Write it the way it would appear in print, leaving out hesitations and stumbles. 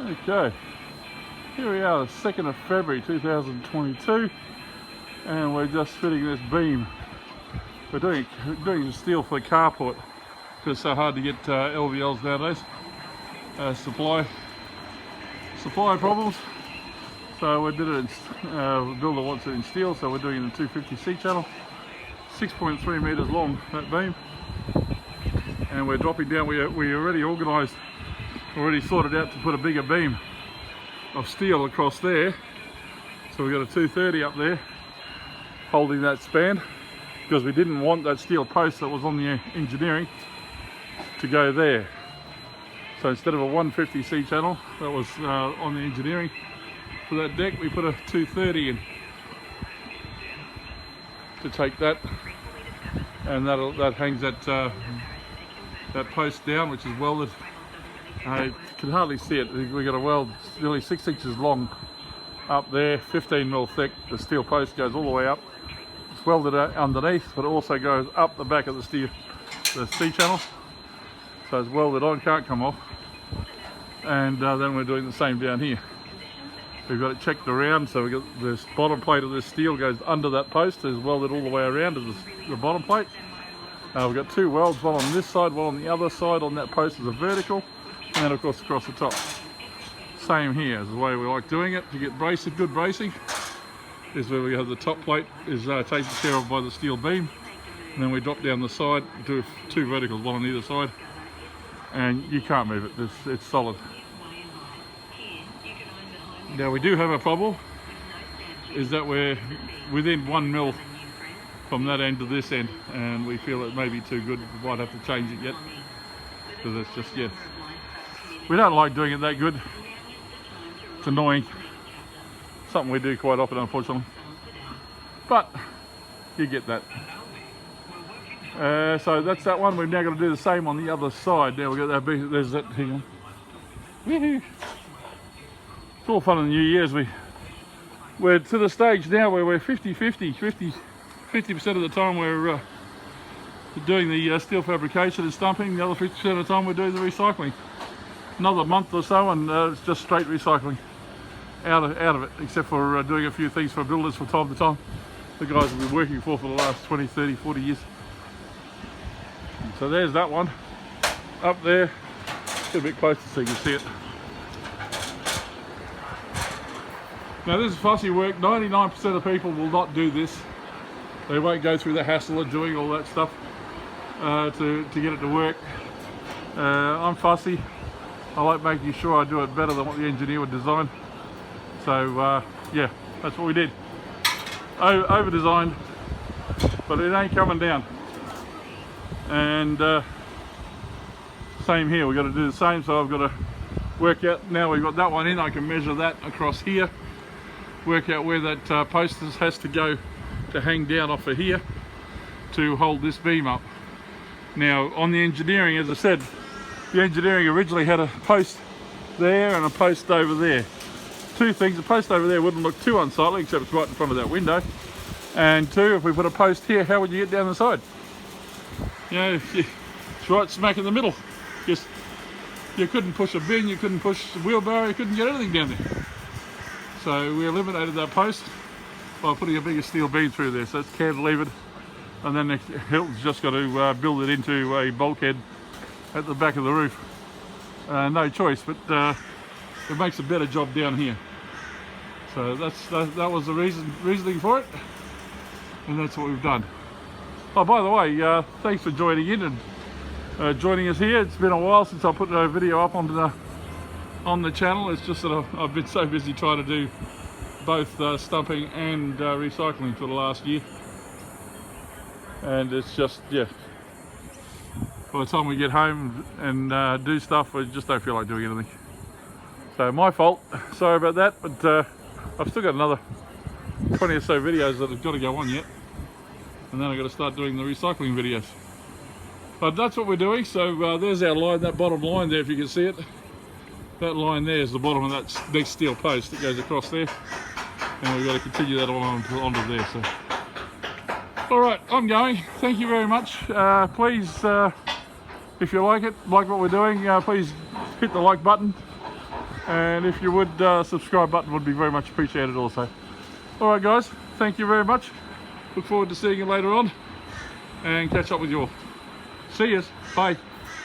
Okay, here we are, the 2nd of February 2022, and we're just fitting this beam. We're doing steel for the carport because it's so hard to get LVLs nowadays. Supply problems. So we did it. The builder wants it in steel, so we're doing it in 250C channel, 6.3 meters long that beam, and we're dropping down. We already organised. Already sorted out to put a bigger beam of steel across there, so we've got a 230 up there holding that span, because we didn't want that steel post that was on the engineering to go there. So instead of a 150C channel that was on the engineering for that deck, we put a 230 in to take that, and that hangs that post down, which is welded. I can hardly see it. We've got a weld nearly 6 inches long up there, 15 mil thick. The steel post goes all the way up. It's welded underneath, but it also goes up the back of the C channel. So it's welded on, can't come off. And then we're doing the same down here. We've got it checked around, so we've got this bottom plate of this steel goes under that post. It's welded all the way around to the bottom plate. We've got 2 welds, one on this side, one on the other side. On that post is a vertical. And then of course across the top. Same here is the way we like doing it. To get good bracing is where we have the top plate is taken care of by the steel beam, and then we drop down the side, do 2 verticals, one on either side, and you can't move it. It's solid. Now we do have a problem, is that we're within 1 mil from that end to this end, and we feel it may be too good. We might have to change it yet, because it's just, yeah, we don't like doing it that good. It's annoying. Something we do quite often, unfortunately. But you get that. So that's that one. We've now got to do the same on the other side. Now we've got that big, there's that, hang on. Woohoo! It's all fun in the New Year's. We're to the stage now where we're 50% of the time we're doing the steel fabrication and stumping. The other 50% of the time we're doing the recycling. Another month or so, and it's just straight recycling out of it, except for doing a few things for builders from time to time. The guys have been working for the last 20, 30, 40 years. So there's that one up there. Get a bit closer so you can see it. Now this is fussy work. 99% of people will not do this. They won't go through the hassle of doing all that stuff to get it to work. I'm fussy. I like making sure I do it better than what the engineer would design. So yeah, that's what we did. Over designed, but it ain't coming down. And same here, we've got to do the same. So I've got to work out, now we've got that one in, I can measure that across here, work out where that post has to go to hang down off of here to hold this beam up. Now on the engineering, as I said, the engineering originally had a post there and a post over there. 2 things, the post over there wouldn't look too unsightly, except it's right in front of that window. And 2, if we put a post here, how would you get down the side? You know, it's right smack in the middle. Just, you couldn't push a bin, you couldn't push a wheelbarrow, you couldn't get anything down there. So we eliminated that post by putting a bigger steel beam through there. So it's cantilevered, and then the Hilton's just got to build it into a bulkhead at the back of the roof. No choice, but it makes a better job down here. So that was the reasoning for it, and that's what we've done. Oh, by the way, thanks for joining in and joining us here. It's been a while since I put a video up on the channel. It's just that I've been so busy trying to do both stumping and recycling for the last year, and it's just, yeah, by the time we get home and do stuff, we just don't feel like doing anything. So my fault, sorry about that, but I've still got another 20 or so videos that have got to go on yet, and then I've got to start doing the recycling videos. But that's what we're doing. So there's our line, that bottom line there, if you can see it. That line there is the bottom of that next steel post that goes across there, and we've got to continue that on onto there. So, all right, I'm going. Thank you very much. Please, if you like what we're doing, please hit the like button. And if you would, subscribe button would be very much appreciated also. Alright guys, thank you very much. Look forward to seeing you later on and catch up with you all. See yous. Bye.